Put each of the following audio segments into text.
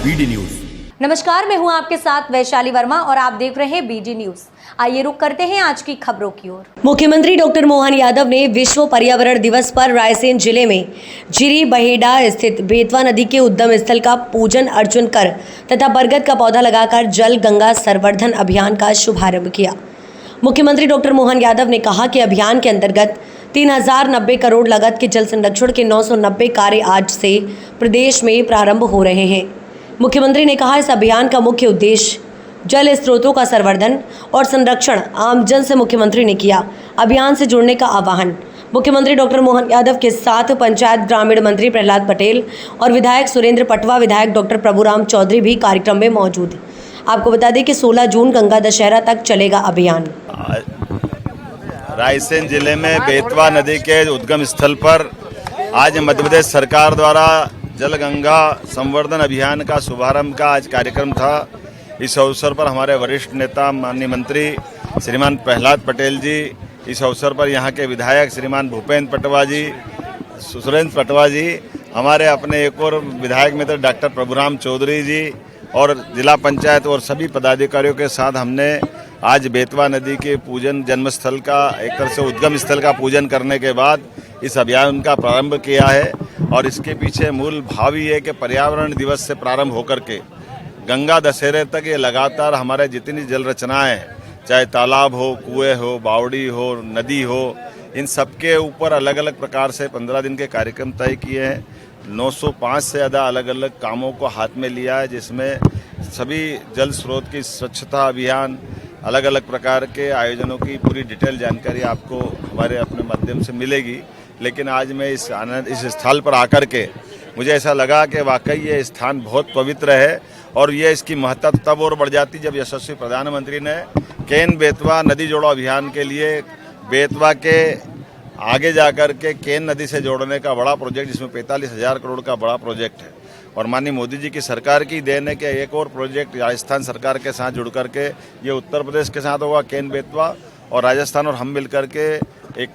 BD news. नमस्कार, मैं हूं आपके साथ वैशाली वर्मा और आप देख रहे हैं बीडी न्यूज। आइए रुक करते हैं आज की खबरों की ओर। मुख्यमंत्री डॉक्टर मोहन यादव ने विश्व पर्यावरण दिवस पर रायसेन जिले में जिरी बहेड़ा स्थित बेतवा नदी के उद्गम स्थल का पूजन अर्चन कर तथा बरगद का पौधा लगाकर जल गंगा संवर्धन अभियान का शुभारंभ किया। मुख्यमंत्री डॉक्टर मोहन यादव ने कहा कि अभियान के अंतर्गत 3090 करोड़ लागत के जल संरक्षण के 990 कार्य आज से प्रदेश में प्रारंभ हो रहे हैं। मुख्यमंत्री ने कहा, इस अभियान का मुख्य उद्देश्य जल स्रोतों का संवर्धन और संरक्षण आमजन से मुख्यमंत्री ने किया अभियान से जुड़ने का आह्वान। मुख्यमंत्री डॉक्टर मोहन यादव के साथ पंचायत ग्रामीण मंत्री प्रहलाद पटेल और विधायक सुरेंद्र पटवा, विधायक डॉक्टर प्रभुराम चौधरी भी कार्यक्रम में मौजूद। आपको बता दें कि 16 जून गंगा दशहरा तक चलेगा अभियान। रायसेन जिले में बेतवा नदी के उद्गम स्थल पर आज मध्य प्रदेश सरकार द्वारा जल गंगा संवर्धन अभियान का शुभारंभ का आज कार्यक्रम था। इस अवसर पर हमारे वरिष्ठ नेता माननीय मंत्री श्रीमान प्रहलाद पटेल जी, इस अवसर पर यहाँ के विधायक श्रीमान भूपेंद्र पटवा जी, सुरेंद्र पटवा जी, हमारे अपने एक और विधायक मित्र डॉक्टर प्रभुराम चौधरी जी और जिला पंचायत और सभी पदाधिकारियों के साथ हमने आज बेतवा नदी के पूजन जन्मस्थल का एक तरह से उद्गम स्थल का पूजन करने के बाद इस अभियान का प्रारंभ किया है। और इसके पीछे मूल भाव ये है कि पर्यावरण दिवस से प्रारंभ होकर के गंगा दशहरे तक ये लगातार हमारे जितनी जल रचनाएं, चाहे तालाब हो, कुएं हो, बावड़ी हो, नदी हो, इन सबके ऊपर अलग अलग प्रकार से 15 दिन के कार्यक्रम तय किए हैं। 905 से ज़्यादा अलग अलग कामों को हाथ में लिया है, जिसमें सभी जल स्रोत की स्वच्छता अभियान, अलग अलग प्रकार के आयोजनों की पूरी डिटेल जानकारी आपको हमारे अपने माध्यम से मिलेगी। लेकिन आज मैं इस स्थल पर आकर के मुझे ऐसा लगा कि वाकई ये स्थान बहुत पवित्र है और ये इसकी महत्ता तब और बढ़ जाती जब यशस्वी प्रधानमंत्री ने केन बेतवा नदी जोड़ो अभियान के लिए बेतवा के आगे जाकर के केन नदी से जोड़ने का बड़ा प्रोजेक्ट, जिसमें 45,000 करोड़ का बड़ा प्रोजेक्ट है और माननीय मोदी जी की सरकार की देन है कि एक और प्रोजेक्ट राजस्थान सरकार के साथ जुड़ करके ये उत्तर प्रदेश के साथ होगा, केन बेतवा, और राजस्थान और हम मिल करके एक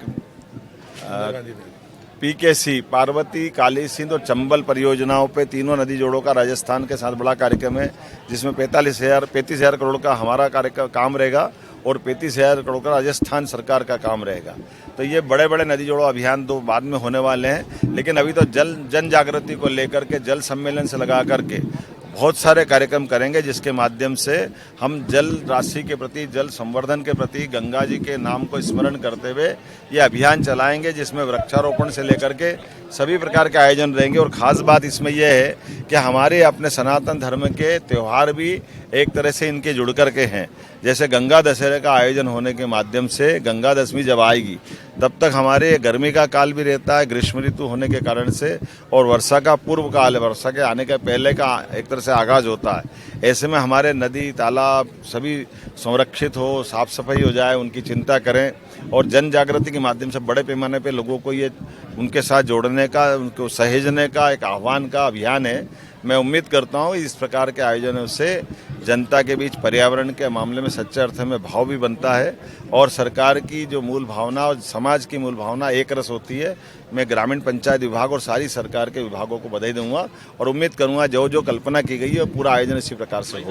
पीकेसी पार्वती, काली सिंध और चंबल परियोजनाओं पे तीनों नदी जोड़ों का राजस्थान के साथ बड़ा कार्यक्रम है, जिसमें 35,000 करोड़ का हमारा काम रहेगा और 35,000 करोड़ का राजस्थान सरकार का काम रहेगा। तो ये बड़े बड़े नदी जोड़ो अभियान तो बाद में होने वाले हैं, लेकिन अभी तो जन जागृति को लेकर के जल सम्मेलन से लगा करके बहुत सारे कार्यक्रम करेंगे, जिसके माध्यम से हम जल राशि के प्रति, जल संवर्धन के प्रति गंगा जी के नाम को स्मरण करते हुए ये अभियान चलाएंगे, जिसमें वृक्षारोपण से लेकर के सभी प्रकार के आयोजन रहेंगे। और ख़ास बात इसमें यह है कि हमारे अपने सनातन धर्म के त्यौहार भी एक तरह से इनके जुड़ कर के हैं। जैसे गंगा दशहरे का आयोजन होने के माध्यम से गंगा दशमी जब आएगी तब तक हमारे गर्मी का काल भी रहता है, ग्रीष्म ऋतु होने के कारण से, और वर्षा का पूर्व काल है, वर्षा के आने के पहले का एक तरह से आगाज होता है। ऐसे में हमारे नदी तालाब सभी संरक्षित हो, साफ सफाई हो जाए, उनकी चिंता करें और जन जागृति के माध्यम से बड़े पैमाने पे लोगों को ये उनके साथ जोड़ने का, उनको सहेजने का एक आह्वान का अभियान है। मैं उम्मीद करता हूँ इस प्रकार के आयोजनों से जनता के बीच पर्यावरण के मामले में सच्चे अर्थ में भाव भी बनता है और सरकार की जो मूल भावना और समाज की मूल भावना एक रस होती है। मैं ग्रामीण पंचायत विभाग और सारी सरकार के विभागों को बधाई दूंगा और उम्मीद करूंगा जो जो कल्पना की गई है पूरा आयोजन इसी प्रकार से हो।